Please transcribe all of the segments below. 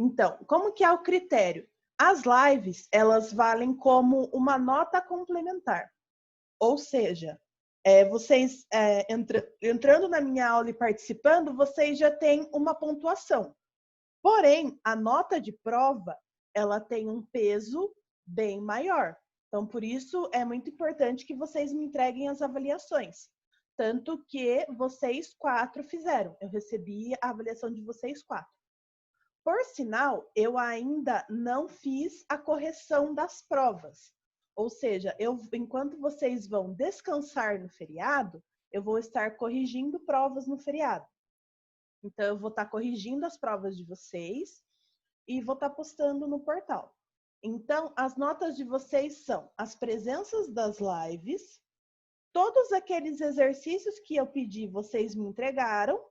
Então, como que é o critério? As lives, elas valem como uma nota complementar. Ou seja, vocês entrando na minha aula e participando, vocês já têm uma pontuação. Porém, a nota de prova, ela tem um peso bem maior. Então, por isso, é muito importante que vocês me entreguem as avaliações. Tanto que vocês 4 fizeram. Eu recebi a avaliação de vocês 4. Por sinal, eu ainda não fiz a correção das provas. Ou seja, enquanto vocês vão descansar no feriado, eu vou estar corrigindo provas no feriado. Então, eu vou estar corrigindo as provas de vocês e vou estar postando no portal. Então, as notas de vocês são as presenças das lives, todos aqueles exercícios que eu pedi, vocês me entregaram,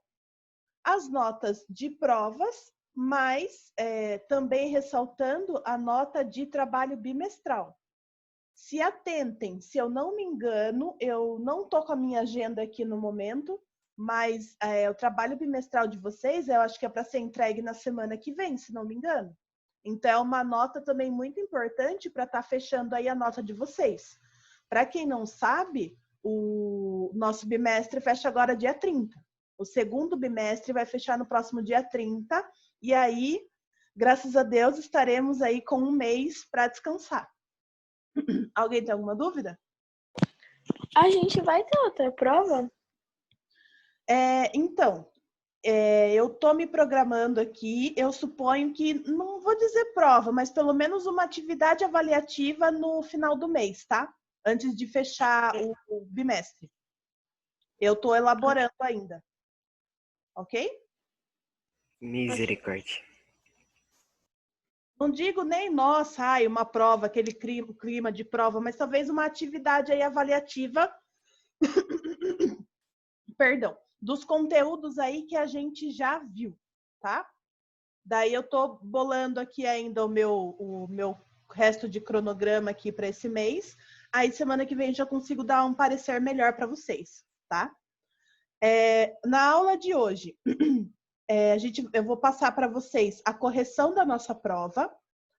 as notas de provas, mas também ressaltando a nota de trabalho bimestral. Se atentem, se eu não me engano, eu não estou com a minha agenda aqui no momento, mas o trabalho bimestral de vocês, eu acho que é para ser entregue na semana que vem, se não me engano. Então, é uma nota também muito importante para estar fechando aí a nota de vocês. Para quem não sabe, o nosso bimestre fecha agora dia 30. O segundo bimestre vai fechar no próximo dia 30. E aí, graças a Deus, estaremos aí com um mês para descansar. Alguém tem alguma dúvida? A gente vai ter outra prova? Então, eu estou me programando aqui, eu suponho que, não vou dizer prova, mas pelo menos uma atividade avaliativa no final do mês, tá? Antes de fechar o bimestre. Eu estou elaborando ainda. Ok? Misericórdia. Não digo nem, nossa, uma prova, aquele clima de prova, mas talvez uma atividade aí avaliativa, perdão, dos conteúdos aí que a gente já viu, tá? Daí eu tô bolando aqui ainda o meu resto de cronograma aqui para esse mês. Aí semana que vem já consigo dar um parecer melhor para vocês, tá? Na aula de hoje, eu vou passar para vocês a correção da nossa prova,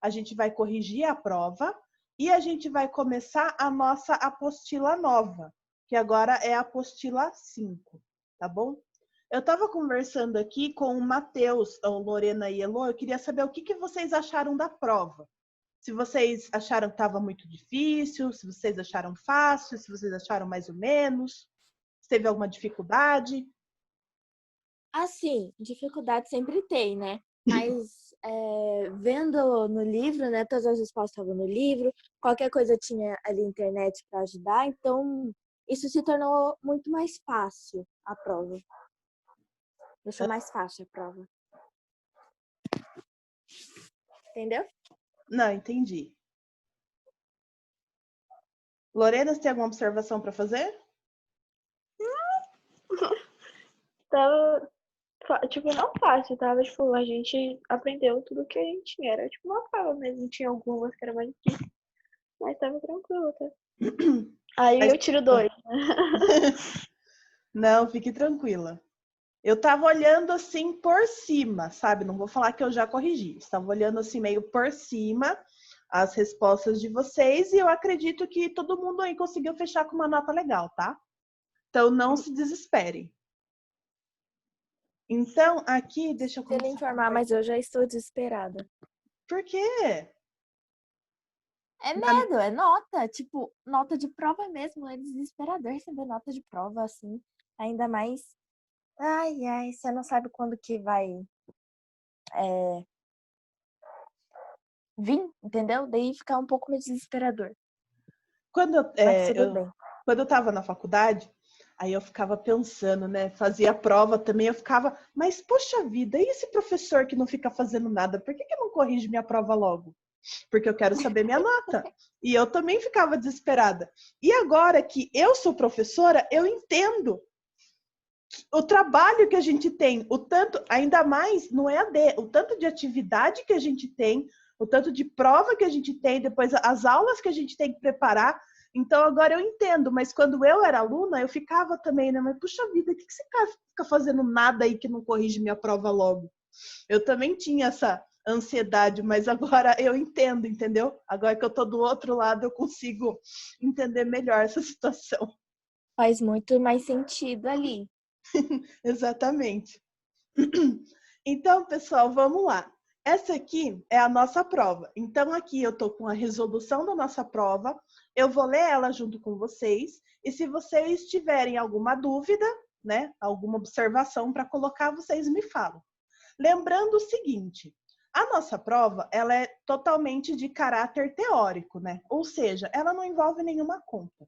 a gente vai corrigir a prova e a gente vai começar a nossa apostila nova, que agora é a apostila 5, tá bom? Eu estava conversando aqui com o Matheus, a Lorena e Elô, eu queria saber o que vocês acharam da prova. Se vocês acharam que estava muito difícil, se vocês acharam fácil, se vocês acharam mais ou menos, se teve alguma dificuldade. Assim, dificuldade sempre tem, né? Mas vendo no livro, né? Todas as respostas estavam no livro, qualquer coisa tinha ali internet para ajudar, então isso se tornou muito mais fácil a prova. Deixou mais fácil a prova. Entendeu? Não, entendi. Lorena, você tem alguma observação para fazer? Tava, não fácil, tava, a gente aprendeu tudo que a gente tinha. Era, uma prova mesmo. Tinha algumas que era mais difícil, mas tava tranquilo, tá? Aí eu tiro 2. Não, fique tranquila. Eu estava olhando assim por cima, sabe? Não vou falar que eu já corrigi. Estava olhando assim meio por cima as respostas de vocês e eu acredito que todo mundo aí conseguiu fechar com uma nota legal, tá? Então não se desesperem. Então, aqui, deixa eu começar. Queria informar, mas eu já estou desesperada. Por quê? É medo, é nota. Tipo, nota de prova mesmo. É desesperador receber nota de prova, assim. Ainda mais... Ai, você não sabe quando que vai vir, entendeu? Daí fica um pouco meio desesperador. Quando eu estava na faculdade, aí eu ficava pensando, né? Fazia prova também, eu ficava, mas poxa vida, e esse professor que não fica fazendo nada? Por que não corrige minha prova logo? Porque eu quero saber minha nota. E eu também ficava desesperada. E agora que eu sou professora, eu entendo o trabalho que a gente tem, o tanto, ainda mais no EAD, o tanto de atividade que a gente tem, o tanto de prova que a gente tem, depois as aulas que a gente tem que preparar. Então, agora eu entendo, mas quando eu era aluna, eu ficava também, né? Mas, puxa vida, o que você fica fazendo nada aí que não corrige minha prova logo? Eu também tinha ansiedade, mas agora eu entendo, entendeu? Agora que eu tô do outro lado, eu consigo entender melhor essa situação. Faz muito mais sentido ali. Exatamente. Então, pessoal, vamos lá. Essa aqui é a nossa prova. Então, aqui eu tô com a resolução da nossa prova. Eu vou ler ela junto com vocês. E se vocês tiverem alguma dúvida, né, alguma observação para colocar, vocês me falam. Lembrando o seguinte, a nossa prova, ela é totalmente de caráter teórico, né? Ou seja, ela não envolve nenhuma conta.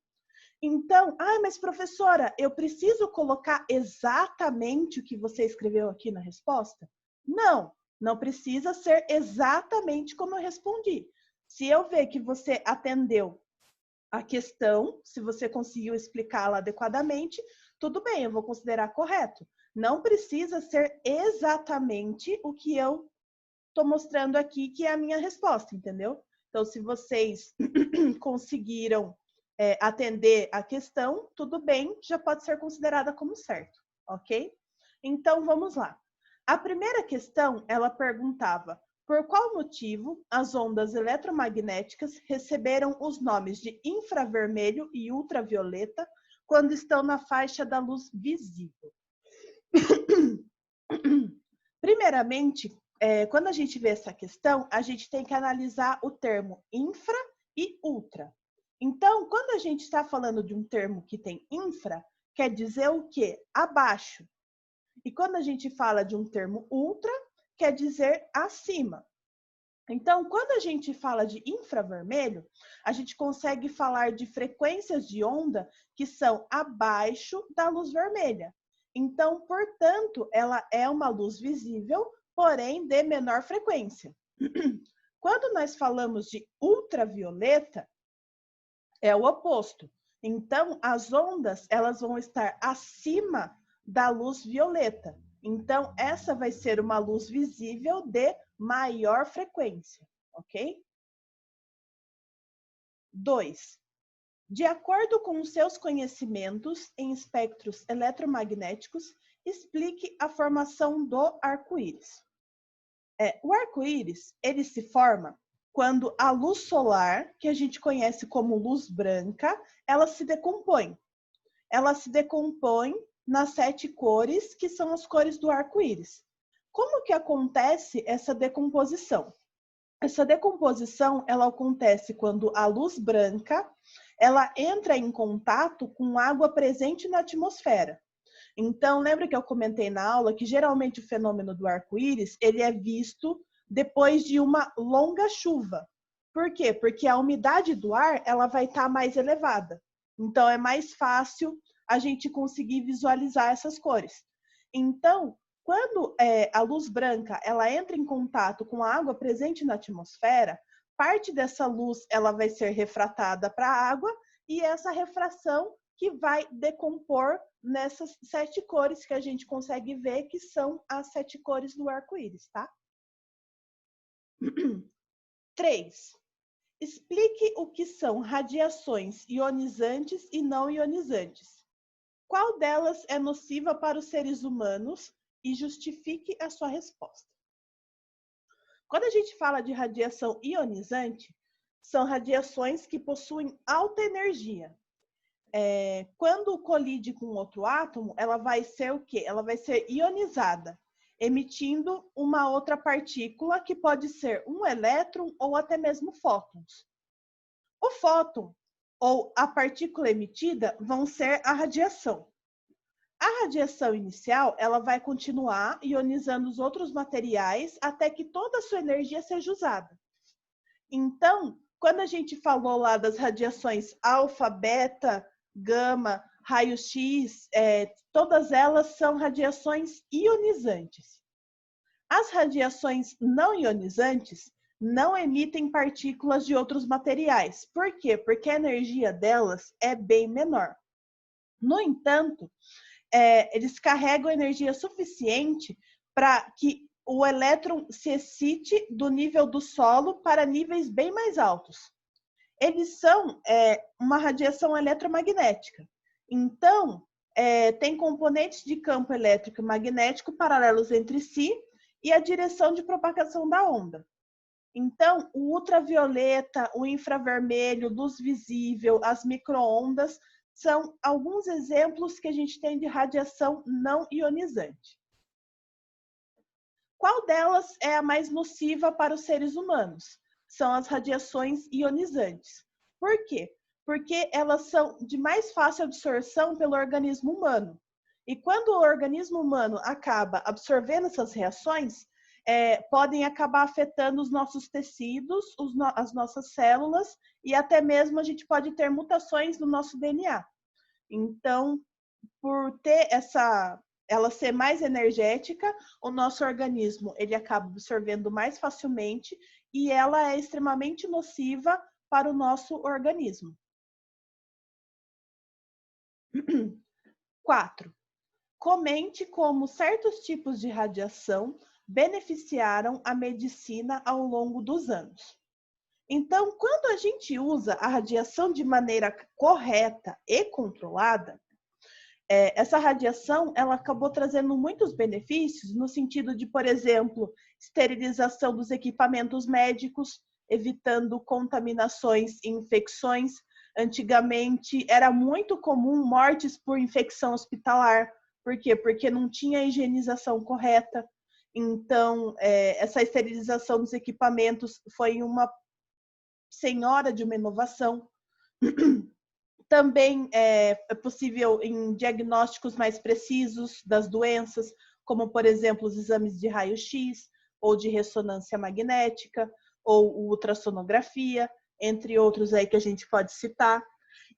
Então, mas professora, eu preciso colocar exatamente o que você escreveu aqui na resposta? Não, não precisa ser exatamente como eu respondi. Se eu ver que você atendeu a questão, se você conseguiu explicá-la adequadamente, tudo bem, eu vou considerar correto. Não precisa ser exatamente o que eu estou mostrando aqui, que é a minha resposta, entendeu? Então, se vocês conseguiram atender a questão, tudo bem, já pode ser considerada como certo, ok? Então, vamos lá. A primeira questão, ela perguntava: por qual motivo as ondas eletromagnéticas receberam os nomes de infravermelho e ultravioleta quando estão na faixa da luz visível? Primeiramente, quando a gente vê essa questão, a gente tem que analisar o termo infra e ultra. Então, quando a gente está falando de um termo que tem infra, quer dizer o quê? Abaixo. E quando a gente fala de um termo ultra, quer dizer acima. Então, quando a gente fala de infravermelho, a gente consegue falar de frequências de onda que são abaixo da luz vermelha. Então, portanto, ela é uma luz visível, porém de menor frequência. Quando nós falamos de ultravioleta, é o oposto. Então, as ondas, elas vão estar acima da luz violeta. Então, essa vai ser uma luz visível de maior frequência, ok? 2. De acordo com os seus conhecimentos em espectros eletromagnéticos, explique a formação do arco-íris. O arco-íris, ele se forma quando a luz solar, que a gente conhece como luz branca, ela se decompõe. Ela se decompõe nas 7 cores, que são as cores do arco-íris. Como que acontece essa decomposição? Essa decomposição, ela acontece quando a luz branca, ela entra em contato com água presente na atmosfera. Então, lembra que eu comentei na aula que geralmente o fenômeno do arco-íris, ele é visto depois de uma longa chuva. Por quê? Porque a umidade do ar, ela vai estar mais elevada. Então, é mais fácil a gente conseguir visualizar essas cores. Então, quando a luz branca ela entra em contato com a água presente na atmosfera, parte dessa luz ela vai ser refratada para a água e essa refração que vai decompor nessas 7 cores que a gente consegue ver, que são as 7 cores do arco-íris, tá? 3. Explique o que são radiações ionizantes e não ionizantes. Qual delas é nociva para os seres humanos e justifique a sua resposta. Quando a gente fala de radiação ionizante, são radiações que possuem alta energia. Quando colide com outro átomo, ela vai ser o quê? Ela vai ser ionizada, emitindo uma outra partícula que pode ser um elétron ou até mesmo fótons. O fóton ou a partícula emitida vão ser a radiação. A radiação inicial, ela vai continuar ionizando os outros materiais até que toda a sua energia seja usada. Então, quando a gente falou lá das radiações alfa, beta, gama, raio-x, todas elas são radiações ionizantes. As radiações não ionizantes não emitem partículas de outros materiais. Por quê? Porque a energia delas é bem menor. No entanto, eles carregam energia suficiente para que o elétron se excite do nível do solo para níveis bem mais altos. Eles são uma radiação eletromagnética. Então, tem componentes de campo elétrico e magnético paralelos entre si, e a direção de propagação da onda. Então, o ultravioleta, o infravermelho, luz visível, as microondas, são alguns exemplos que a gente tem de radiação não ionizante. Qual delas é a mais nociva para os seres humanos? São as radiações ionizantes. Por quê? Porque elas são de mais fácil absorção pelo organismo humano. E quando o organismo humano acaba absorvendo essas reações, podem acabar afetando os nossos tecidos, as nossas células, e até mesmo a gente pode ter mutações no nosso DNA. Então, por ter ela ser mais energética, o nosso organismo ele acaba absorvendo mais facilmente e ela é extremamente nociva para o nosso organismo. 4. Comente como certos tipos de radiação beneficiaram a medicina ao longo dos anos. Então, quando a gente usa a radiação de maneira correta e controlada, essa radiação ela acabou trazendo muitos benefícios no sentido de, por exemplo, esterilização dos equipamentos médicos, evitando contaminações e infecções. Antigamente era muito comum mortes por infecção hospitalar. Por quê? Porque não tinha higienização correta. Então, essa esterilização dos equipamentos foi uma senhora de uma inovação. Também é possível em diagnósticos mais precisos das doenças, como, por exemplo, os exames de raio-x, ou de ressonância magnética, ou ultrassonografia, entre outros aí que a gente pode citar.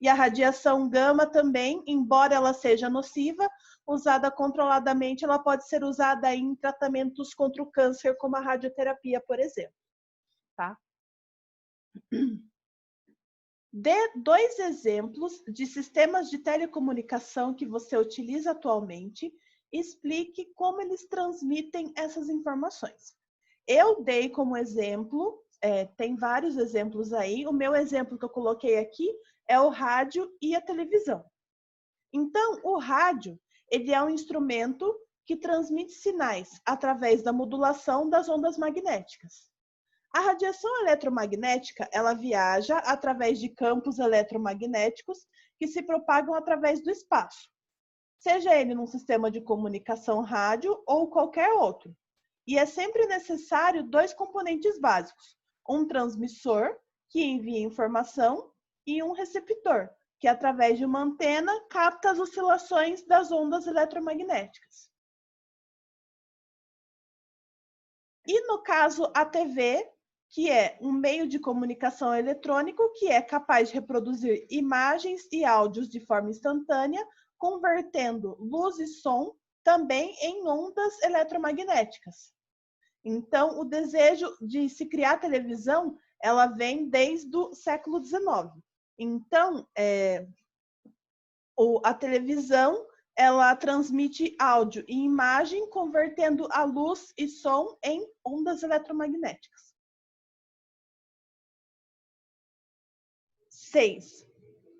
E a radiação gama também, embora ela seja nociva, usada controladamente, ela pode ser usada em tratamentos contra o câncer, como a radioterapia, por exemplo. Tá? Dê 2 exemplos de sistemas de telecomunicação que você utiliza atualmente e explique como eles transmitem essas informações. Eu dei como exemplo, tem vários exemplos aí, o meu exemplo que eu coloquei aqui é o rádio e a televisão. Então, o rádio, ele é um instrumento que transmite sinais através da modulação das ondas magnéticas. A radiação eletromagnética, ela viaja através de campos eletromagnéticos que se propagam através do espaço, seja ele num sistema de comunicação rádio ou qualquer outro. E é sempre necessário 2 componentes básicos, um transmissor, que envia informação, e um receptor, que através de uma antena capta as oscilações das ondas eletromagnéticas. E no caso, a TV, que é um meio de comunicação eletrônico que é capaz de reproduzir imagens e áudios de forma instantânea, convertendo luz e som também em ondas eletromagnéticas. Então, o desejo de se criar televisão, ela vem desde o século XIX. Então, a televisão, ela transmite áudio e imagem, convertendo a luz e som em ondas eletromagnéticas. 6.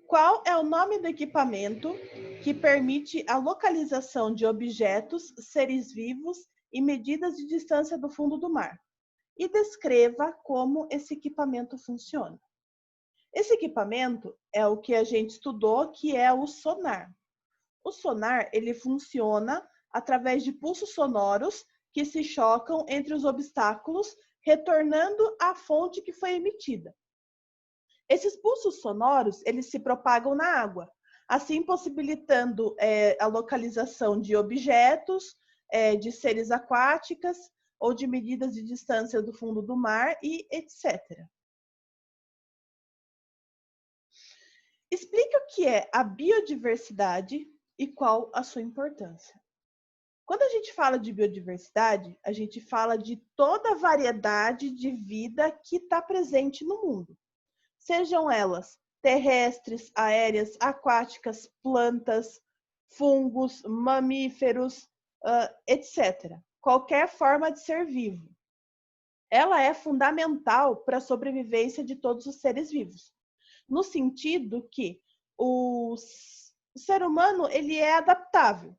Qual é o nome do equipamento que permite a localização de objetos, seres vivos e medidas de distância do fundo do mar? E descreva como esse equipamento funciona. Esse equipamento é o que a gente estudou, que é o sonar. O sonar, ele funciona através de pulsos sonoros que se chocam entre os obstáculos, retornando à fonte que foi emitida. Esses pulsos sonoros, eles se propagam na água, assim possibilitando a localização de objetos, de seres aquáticas ou de medidas de distância do fundo do mar e etc. Explique o que é a biodiversidade e qual a sua importância. Quando a gente fala de biodiversidade, a gente fala de toda a variedade de vida que está presente no mundo. Sejam elas terrestres, aéreas, aquáticas, plantas, fungos, mamíferos, etc. Qualquer forma de ser vivo. Ela é fundamental para a sobrevivência de todos os seres vivos, no sentido que o ser humano ele é adaptável.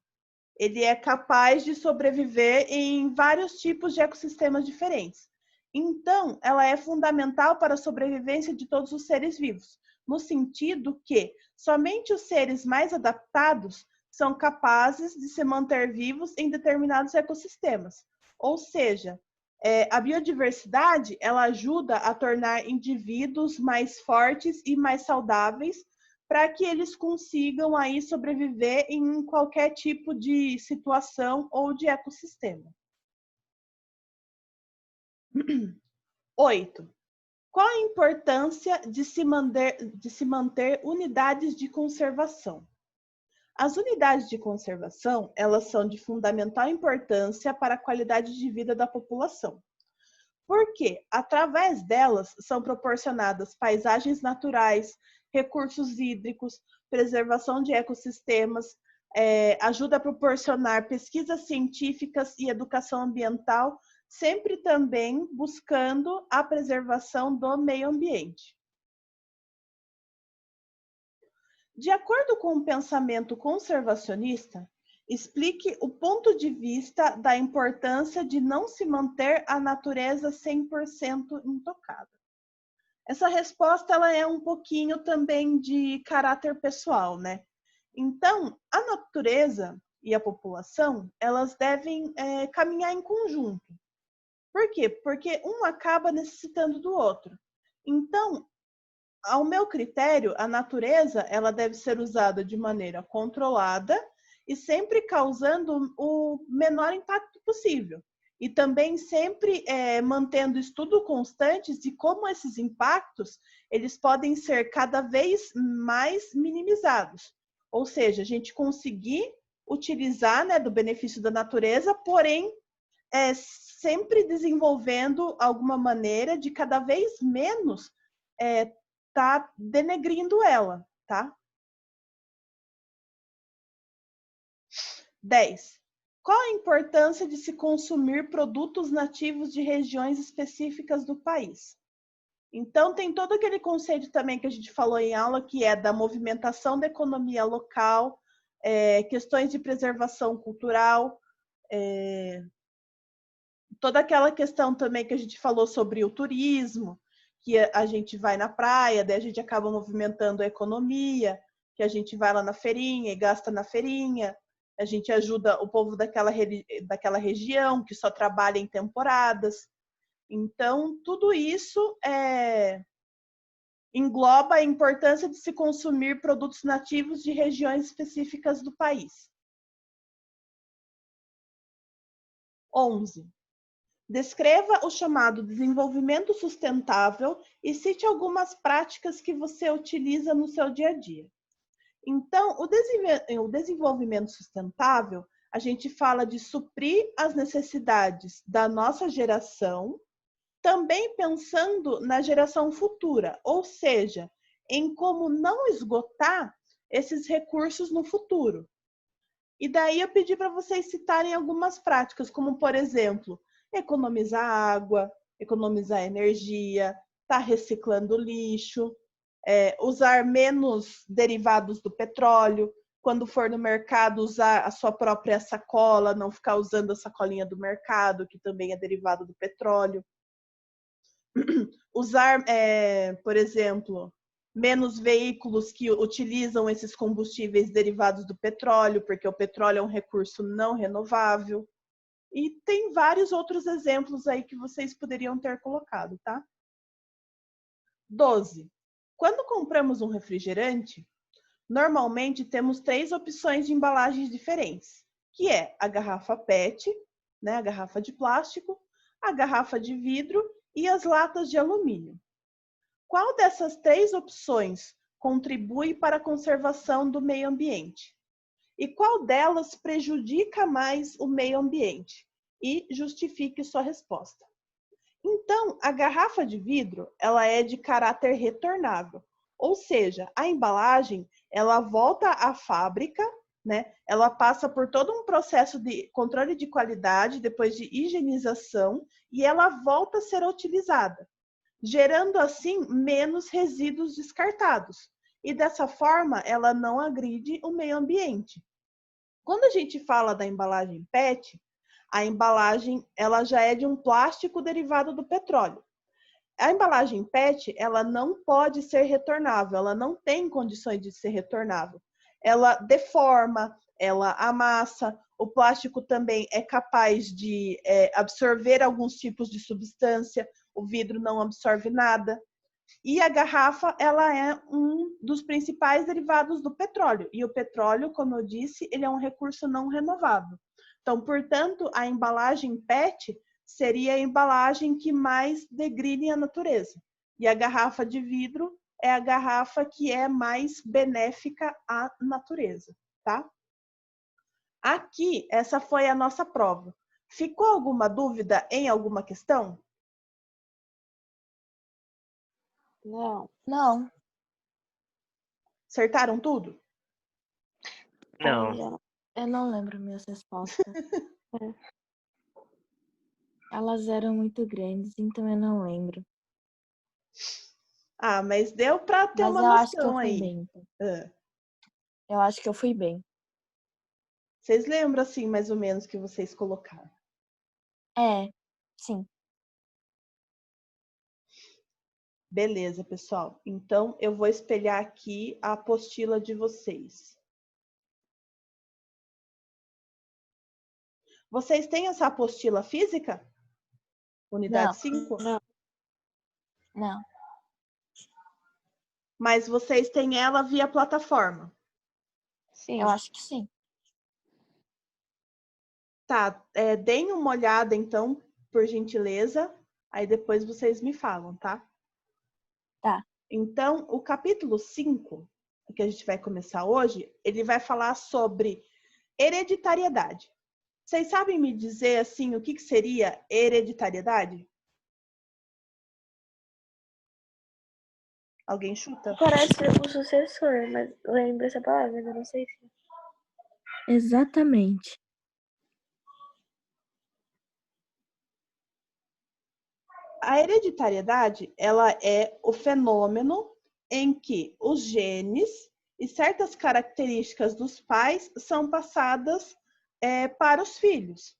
Ele é capaz de sobreviver em vários tipos de ecossistemas diferentes. Então, ela é fundamental para a sobrevivência de todos os seres vivos, no sentido que somente os seres mais adaptados são capazes de se manter vivos em determinados ecossistemas. Ou seja, a biodiversidade ela ajuda a tornar indivíduos mais fortes e mais saudáveis para que eles consigam aí sobreviver em qualquer tipo de situação ou de ecossistema. 8. Qual a importância de se manter unidades de conservação? As unidades de conservação, elas são de fundamental importância para a qualidade de vida da população. Porque, através delas, são proporcionadas paisagens naturais, recursos hídricos, preservação de ecossistemas, ajuda a proporcionar pesquisas científicas e educação ambiental, sempre também buscando a preservação do meio ambiente. De acordo com o pensamento conservacionista, explique o ponto de vista da importância de não se manter a natureza 100% intocada. Essa resposta ela é um pouquinho também de caráter pessoal, né? Então, a natureza e a população, elas devem caminhar em conjunto. Por quê? Porque um acaba necessitando do outro. Então, ao meu critério, a natureza ela deve ser usada de maneira controlada e sempre causando o menor impacto possível. E também sempre mantendo estudos constantes de como esses impactos eles podem ser cada vez mais minimizados. Ou seja, a gente conseguir utilizar, né, do benefício da natureza, porém sempre desenvolvendo alguma maneira de cada vez menos tá denegrindo ela, tá? 10. Qual a importância de se consumir produtos nativos de regiões específicas do país? Então, tem todo aquele conceito também que a gente falou em aula, que é da movimentação da economia local, questões de preservação cultural, toda aquela questão também que a gente falou sobre o turismo, que a gente vai na praia, daí a gente acaba movimentando a economia, que a gente vai lá na feirinha e gasta na feirinha, a gente ajuda o povo daquela região que só trabalha em temporadas. Então, tudo isso engloba a importância de se consumir produtos nativos de regiões específicas do país. 11. Descreva o chamado desenvolvimento sustentável e cite algumas práticas que você utiliza no seu dia a dia. Então, o desenvolvimento sustentável, a gente fala de suprir as necessidades da nossa geração, também pensando na geração futura, ou seja, em como não esgotar esses recursos no futuro. E daí eu pedi para vocês citarem algumas práticas, como, por exemplo, economizar água, economizar energia, estar reciclando lixo, usar menos derivados do petróleo, quando for no mercado usar a sua própria sacola, não ficar usando a sacolinha do mercado, que também é derivado do petróleo. Usar, por exemplo, menos veículos que utilizam esses combustíveis derivados do petróleo, porque o petróleo é um recurso não renovável. E tem vários outros exemplos aí que vocês poderiam ter colocado, tá? 12. Quando compramos um refrigerante, normalmente temos 3 opções de embalagens diferentes, que é a garrafa PET, né, a garrafa de plástico, a garrafa de vidro e as latas de alumínio. Qual dessas 3 opções contribui para a conservação do meio ambiente? E qual delas prejudica mais o meio ambiente? E justifique sua resposta. Então, a garrafa de vidro, ela é de caráter retornável, ou seja, a embalagem, ela volta à fábrica, né? Ela passa por todo um processo de controle de qualidade, depois de higienização, e ela volta a ser utilizada, gerando assim menos resíduos descartados. E dessa forma, ela não agride o meio ambiente. Quando a gente fala da embalagem PET, a embalagem ela já é de um plástico derivado do petróleo. A embalagem PET, ela não pode ser retornável, ela não tem condições de ser retornável. Ela deforma, ela amassa, o plástico também é capaz de absorver alguns tipos de substância, o vidro não absorve nada. E a garrafa, ela é um dos principais derivados do petróleo. E o petróleo, como eu disse, ele é um recurso não renovável. Então, portanto, a embalagem PET seria a embalagem que mais degride a natureza. E a garrafa de vidro é a garrafa que é mais benéfica à natureza, tá? Aqui, essa foi a nossa prova. Ficou alguma dúvida em alguma questão? Não. Acertaram tudo? Não. Eu não lembro minhas respostas. Elas eram muito grandes, então eu não lembro. Ah, mas deu para ter Mas uma eu acho que eu noção fui aí. bem. Então. Ah. Eu acho que eu fui bem. Vocês lembram, assim, mais ou menos, que vocês colocaram? Sim. Beleza, pessoal. Então, eu vou espelhar aqui a apostila de vocês. Vocês têm essa apostila física? Unidade 5? Não. Mas vocês têm ela via plataforma? Sim. Eu acho que sim. Tá, deem uma olhada, então, por gentileza. Aí depois vocês me falam, tá? Tá. Então, o capítulo 5, que a gente vai começar hoje, ele vai falar sobre hereditariedade. Vocês sabem me dizer, assim, o que seria hereditariedade? Alguém chuta? Parece o sucessor, mas lembra essa palavra, mas eu não sei se. Exatamente. A hereditariedade, ela é o fenômeno em que os genes e certas características dos pais são passadas para os filhos.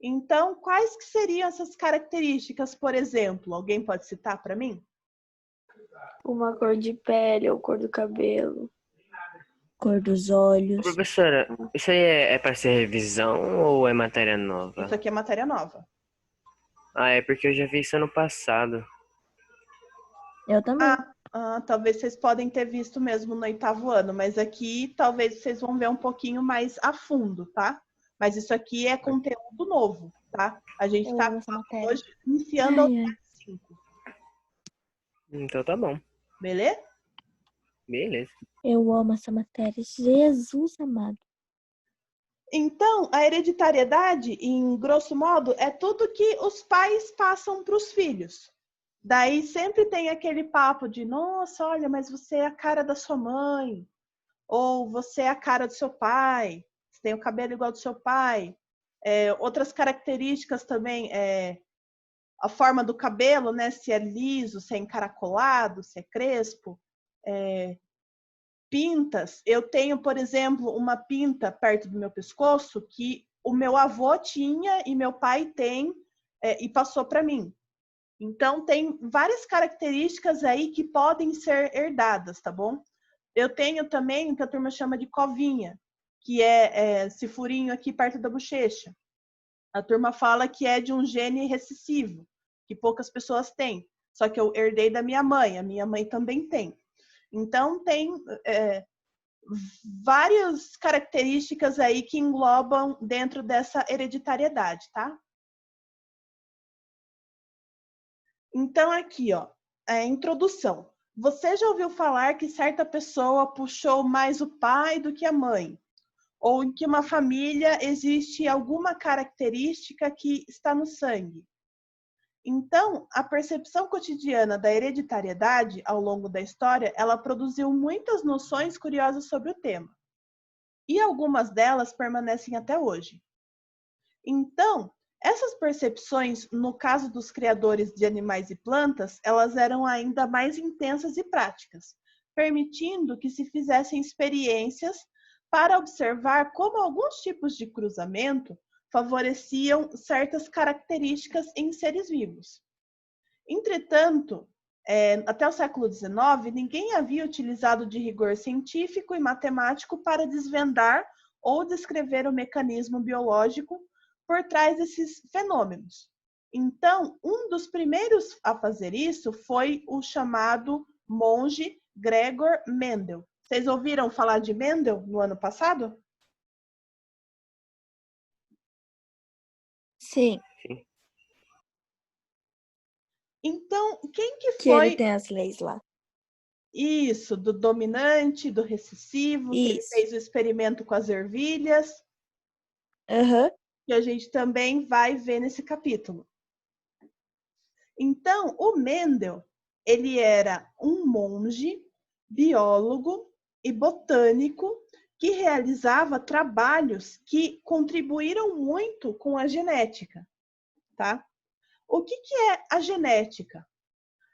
Então, quais que seriam essas características, por exemplo? Alguém pode citar para mim? Uma cor de pele ou cor do cabelo. Cor dos olhos. Professora, isso aí é para ser revisão ou é matéria nova? Isso aqui é matéria nova. Ah, é porque eu já vi isso ano passado. Eu também. Talvez vocês podem ter visto mesmo no 8º ano, mas aqui talvez vocês vão ver um pouquinho mais a fundo, tá? Mas isso aqui é conteúdo novo, tá? A gente está hoje iniciando a unidade 5. Então tá bom. Beleza? Beleza. Eu amo essa matéria. Jesus amado. Então, a hereditariedade, em grosso modo, é tudo que os pais passam para os filhos. Daí sempre tem aquele papo de, nossa, olha, mas você é a cara da sua mãe. Ou você é a cara do seu pai. Você tem o cabelo igual do seu pai. Outras características também, a forma do cabelo, né? Se é liso, se é encaracolado, se é crespo. Pintas. Eu tenho, por exemplo, uma pinta perto do meu pescoço que o meu avô tinha e meu pai tem e passou para mim. Então, tem várias características aí que podem ser herdadas, tá bom? Eu tenho também o que a turma chama de covinha, que é esse furinho aqui perto da bochecha. A turma fala que é de um gene recessivo, que poucas pessoas têm. Só que eu herdei da minha mãe, a minha mãe também tem. Então, tem várias características aí que englobam dentro dessa hereditariedade, tá? Então, aqui, ó, a introdução. Você já ouviu falar que certa pessoa puxou mais o pai do que a mãe? Ou em que uma família existe alguma característica que está no sangue? Então, a percepção cotidiana da hereditariedade ao longo da história, ela produziu muitas noções curiosas sobre o tema. E algumas delas permanecem até hoje. Então, essas percepções, no caso dos criadores de animais e plantas, elas eram ainda mais intensas e práticas, permitindo que se fizessem experiências para observar como alguns tipos de cruzamento favoreciam certas características em seres vivos. Entretanto, até o século XIX, ninguém havia utilizado de rigor científico e matemático para desvendar ou descrever o mecanismo biológico por trás desses fenômenos. Então, um dos primeiros a fazer isso foi o chamado monge Gregor Mendel. Vocês ouviram falar de Mendel no ano passado? Sim, Então, quem que que ele foi tem as leis lá. isso, do dominante, do recessivo, que ele Isso. fez o experimento com as ervilhas, Aham. que a gente também vai ver nesse capítulo. Então, o Mendel, ele era um monge, biólogo e botânico que realizava trabalhos que contribuíram muito com a genética, tá? O que é a genética?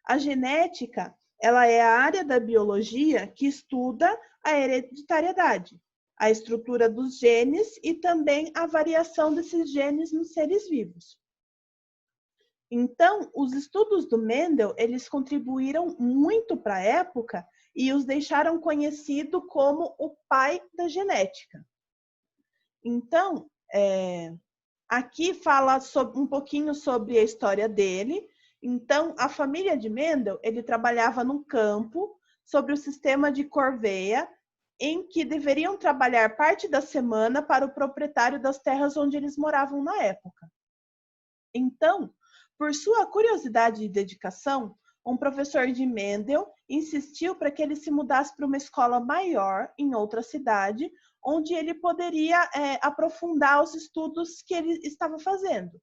A genética, ela é a área da biologia que estuda a hereditariedade, a estrutura dos genes e também a variação desses genes nos seres vivos. Então, os estudos do Mendel, eles contribuíram muito para a época e os deixaram conhecido como o pai da genética. Então, aqui fala um pouquinho sobre a história dele. Então, a família de Mendel, ele trabalhava num campo sobre o sistema de corveia, em que deveriam trabalhar parte da semana para o proprietário das terras onde eles moravam na época. Então, por sua curiosidade e dedicação, um professor de Mendel insistiu para que ele se mudasse para uma escola maior em outra cidade, onde ele poderia aprofundar os estudos que ele estava fazendo.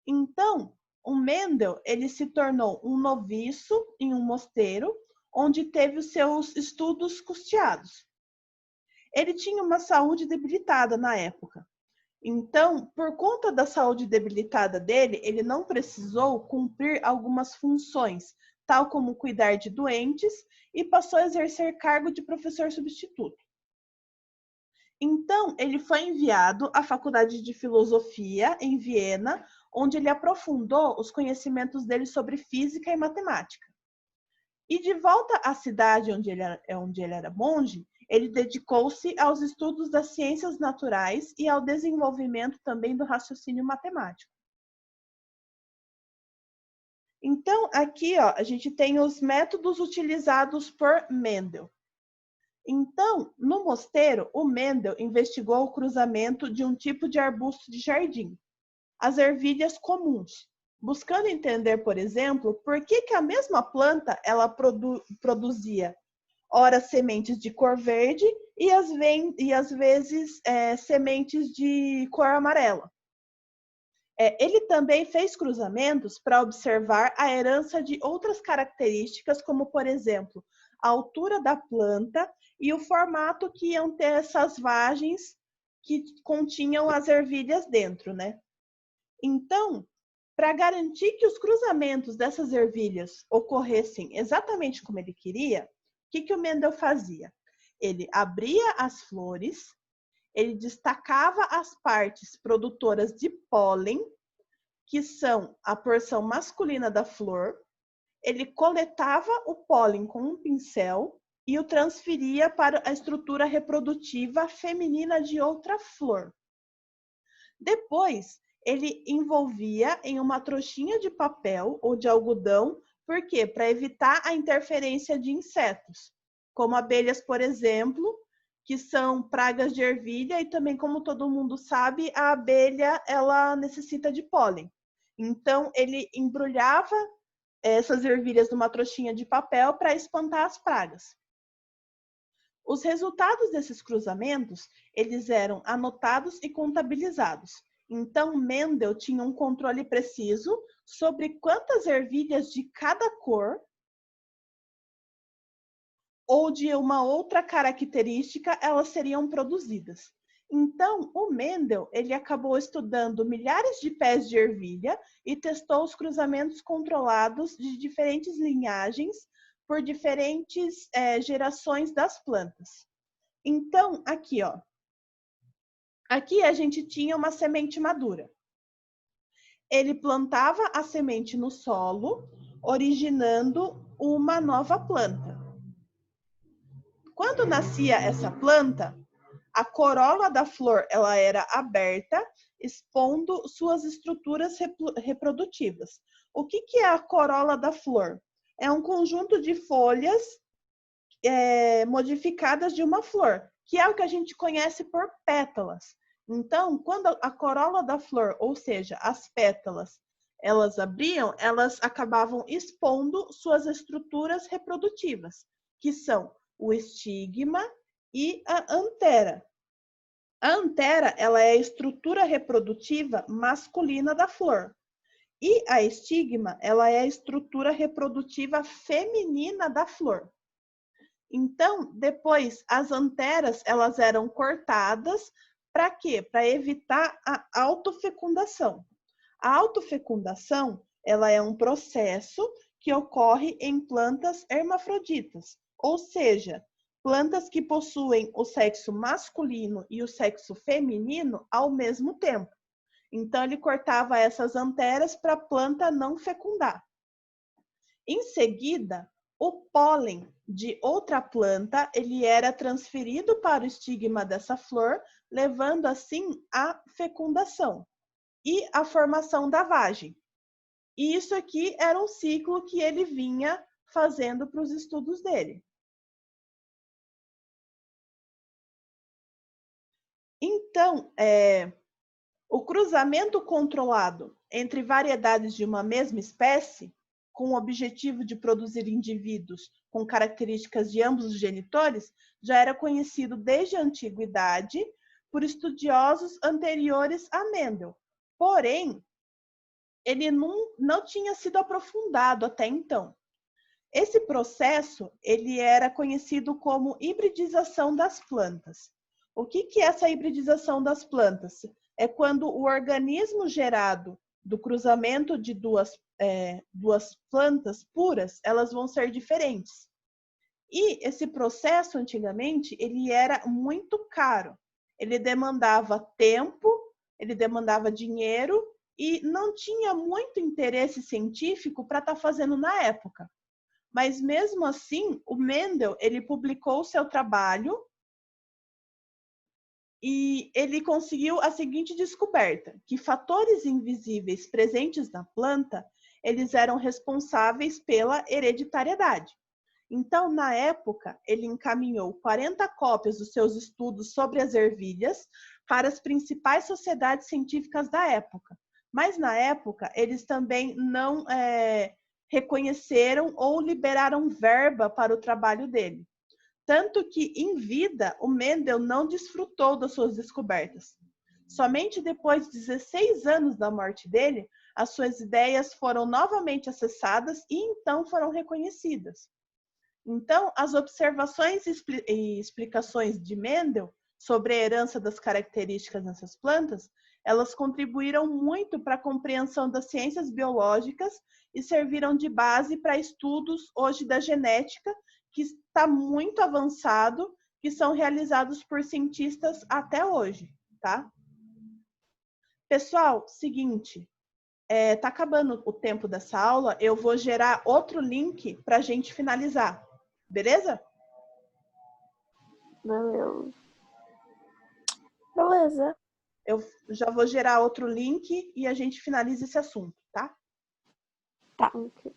Então, o Mendel, ele se tornou um noviço em um mosteiro, onde teve os seus estudos custeados. Ele tinha uma saúde debilitada na época. Então, por conta da saúde debilitada dele, ele não precisou cumprir algumas funções, tal como cuidar de doentes, e passou a exercer cargo de professor substituto. Então, ele foi enviado à Faculdade de Filosofia, em Viena, onde ele aprofundou os conhecimentos dele sobre física e matemática. E de volta à cidade onde ele era monge, ele dedicou-se aos estudos das ciências naturais e ao desenvolvimento também do raciocínio matemático. Então, aqui a gente tem os métodos utilizados por Mendel. Então, no mosteiro, o Mendel investigou o cruzamento de um tipo de arbusto de jardim, as ervilhas comuns, buscando entender, por exemplo, por que a mesma planta ela produzia ora sementes de cor verde e às vezes sementes de cor amarela. Ele também fez cruzamentos para observar a herança de outras características, como, por exemplo, a altura da planta e o formato que iam ter essas vagens que continham as ervilhas dentro, né? Então, para garantir que os cruzamentos dessas ervilhas ocorressem exatamente como ele queria, o que o Mendel fazia? Ele abria as flores, ele destacava as partes produtoras de pólen, que são a porção masculina da flor, ele coletava o pólen com um pincel e o transferia para a estrutura reprodutiva feminina de outra flor. Depois, ele envolvia em uma trouxinha de papel ou de algodão. Por quê? Para evitar a interferência de insetos, como abelhas, por exemplo, que são pragas de ervilha, e também, como todo mundo sabe, a abelha ela necessita de pólen. Então, ele embrulhava essas ervilhas numa trouxinha de papel para espantar as pragas. Os resultados desses cruzamentos, eles eram anotados e contabilizados. Então, Mendel tinha um controle preciso sobre quantas ervilhas de cada cor ou de uma outra característica elas seriam produzidas. Então, o Mendel, ele acabou estudando milhares de pés de ervilha e testou os cruzamentos controlados de diferentes linhagens por diferentes gerações das plantas. Então, aqui, ó. Aqui a gente tinha uma semente madura. Ele plantava a semente no solo, originando uma nova planta. Quando nascia essa planta, a corola da flor ela era aberta, expondo suas estruturas reprodutivas. O que é a corola da flor? É um conjunto de folhas modificadas de uma flor, que é o que a gente conhece por pétalas. Então, quando a corola da flor, ou seja, as pétalas, elas abriam, elas acabavam expondo suas estruturas reprodutivas, que são o estigma e a antera. A antera, ela é a estrutura reprodutiva masculina da flor. E a estigma, ela é a estrutura reprodutiva feminina da flor. Então, depois, as anteras, elas eram cortadas para quê? Para evitar a autofecundação. A autofecundação, ela é um processo que ocorre em plantas hermafroditas, ou seja, plantas que possuem o sexo masculino e o sexo feminino ao mesmo tempo. Então, ele cortava essas anteras para a planta não fecundar. Em seguida, o pólen de outra planta, ele era transferido para o estigma dessa flor, levando assim à fecundação e a formação da vagem. E isso aqui era um ciclo que ele vinha fazendo para os estudos dele. Então, o cruzamento controlado entre variedades de uma mesma espécie, com o objetivo de produzir indivíduos com características de ambos os genitores, já era conhecido desde a antiguidade por estudiosos anteriores a Mendel. Porém, ele não tinha sido aprofundado até então. Esse processo ele era conhecido como hibridização das plantas. O que é essa hibridização das plantas? É quando o organismo gerado do cruzamento de duas plantas puras, elas vão ser diferentes. E esse processo, antigamente, ele era muito caro. Ele demandava tempo, ele demandava dinheiro e não tinha muito interesse científico para estar fazendo na época. Mas mesmo assim, o Mendel, ele publicou o seu trabalho e ele conseguiu a seguinte descoberta, que fatores invisíveis presentes na planta, eles eram responsáveis pela hereditariedade. Então, na época, ele encaminhou 40 cópias dos seus estudos sobre as ervilhas para as principais sociedades científicas da época. Mas, na época, eles também não reconheceram ou liberaram verba para o trabalho dele. Tanto que, em vida, o Mendel não desfrutou das suas descobertas. Somente depois de 16 anos da morte dele, as suas ideias foram novamente acessadas e então foram reconhecidas. Então, as observações e explicações de Mendel sobre a herança das características nessas plantas, elas contribuíram muito para a compreensão das ciências biológicas e serviram de base para estudos hoje da genética, que está muito avançado, que são realizados por cientistas até hoje, tá? Pessoal, seguinte, tá acabando o tempo dessa aula, eu vou gerar outro link para a gente finalizar, beleza? Beleza. Eu já vou gerar outro link e a gente finaliza esse assunto, tá? Tá. Ok.